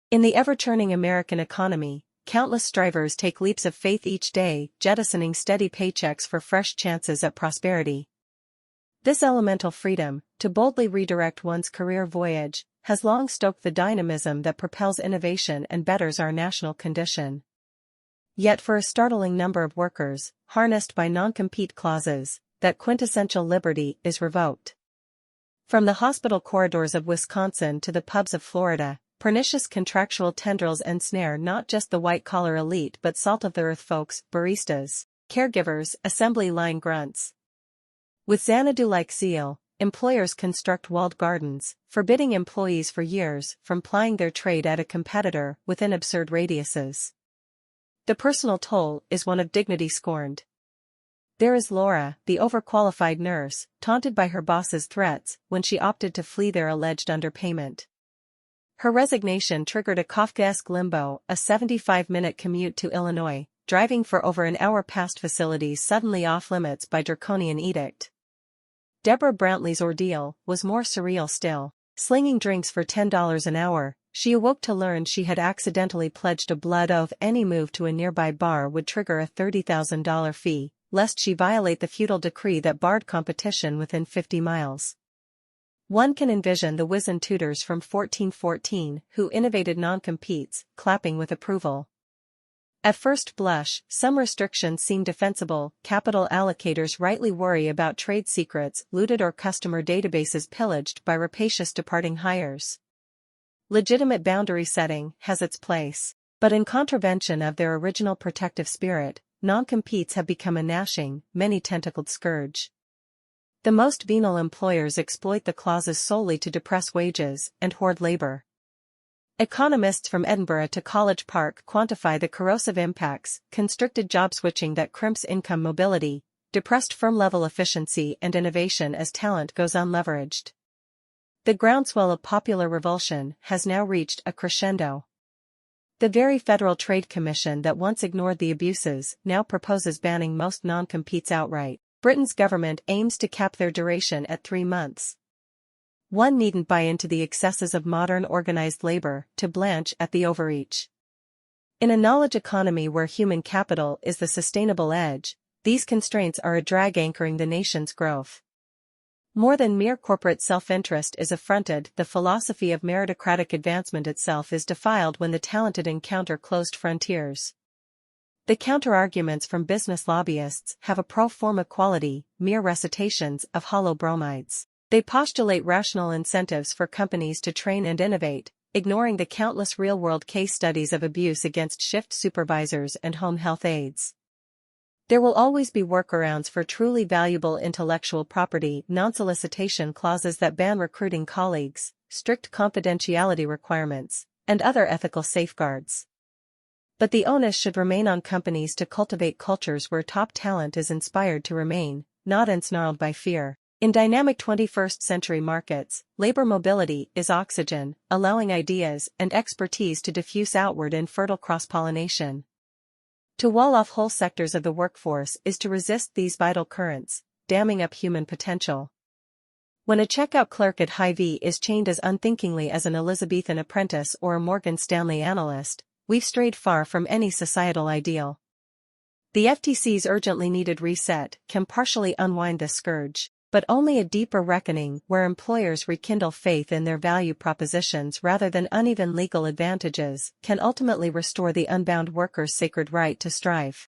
In the ever-churning American economy, countless strivers take leaps of faith each day, jettisoning steady paychecks for fresh chances at prosperity. This elemental freedom, to boldly redirect one's career voyage, has long stoked the dynamism that propels innovation and betters our national condition. Yet for a startling number of workers, harnessed by non-compete clauses, that quintessential liberty is revoked. From the hospital corridors of Wisconsin to the pubs of Florida, pernicious contractual tendrils ensnare not just the white-collar elite but salt-of-the-earth folks, baristas, caregivers, assembly line grunts. With Xanadu-like zeal, employers construct walled gardens, forbidding employees for years from plying their trade at a competitor within absurd radiuses. The personal toll is one of dignity scorned. There is Laura, the overqualified nurse, taunted by her boss's threats when she opted to flee their alleged underpayment. Her resignation triggered a Kafkaesque limbo, a 75-minute commute to Illinois, driving for over an hour past facilities suddenly off-limits by draconian edict. Deborah Brantley's ordeal was more surreal still. Slinging drinks for $10 an hour, she awoke to learn she had accidentally pledged a blood oath any move to a nearby bar would trigger a $30,000 fee, lest she violate the feudal decree that barred competition within 50 miles. One can envision the wizened tutors from 1414 who innovated non-competes, clapping with approval. At first blush, some restrictions seem defensible. Capital allocators rightly worry about trade secrets looted or customer databases pillaged by rapacious departing hires. Legitimate boundary setting has its place, but in contravention of their original protective spirit, non-competes have become a gnashing, many-tentacled scourge. The most venal employers exploit the clauses solely to depress wages and hoard labor. Economists from Edinburgh to College Park quantify the corrosive impacts: constricted job switching that crimps income mobility, depressed firm-level efficiency and innovation as talent goes unleveraged. The groundswell of popular revulsion has now reached a crescendo. The very Federal Trade Commission that once ignored the abuses now proposes banning most non-competes outright. Britain's government aims to cap their duration at 3 months. One needn't buy into the excesses of modern organized labor to blanch at the overreach. In a knowledge economy where human capital is the sustainable edge, these constraints are a drag anchoring the nation's growth. More than mere corporate self-interest is affronted, the philosophy of meritocratic advancement itself is defiled when the talented encounter closed frontiers. The counter-arguments from business lobbyists have a pro forma quality, mere recitations of hollow bromides. They postulate rational incentives for companies to train and innovate, ignoring the countless real-world case studies of abuse against shift supervisors and home health aides. There will always be workarounds for truly valuable intellectual property, non-solicitation clauses that ban recruiting colleagues, strict confidentiality requirements, and other ethical safeguards. But the onus should remain on companies to cultivate cultures where top talent is inspired to remain, not ensnarled by fear. In dynamic 21st century markets, labor mobility is oxygen, allowing ideas and expertise to diffuse outward in fertile cross-pollination. To wall off whole sectors of the workforce is to resist these vital currents, damming up human potential. When a checkout clerk at Hy-Vee is chained as unthinkingly as an Elizabethan apprentice or a Morgan Stanley analyst, we've strayed far from any societal ideal. The FTC's urgently needed reset can partially unwind this scourge, but only a deeper reckoning where employers rekindle faith in their value propositions rather than uneven legal advantages can ultimately restore the unbound worker's sacred right to strive.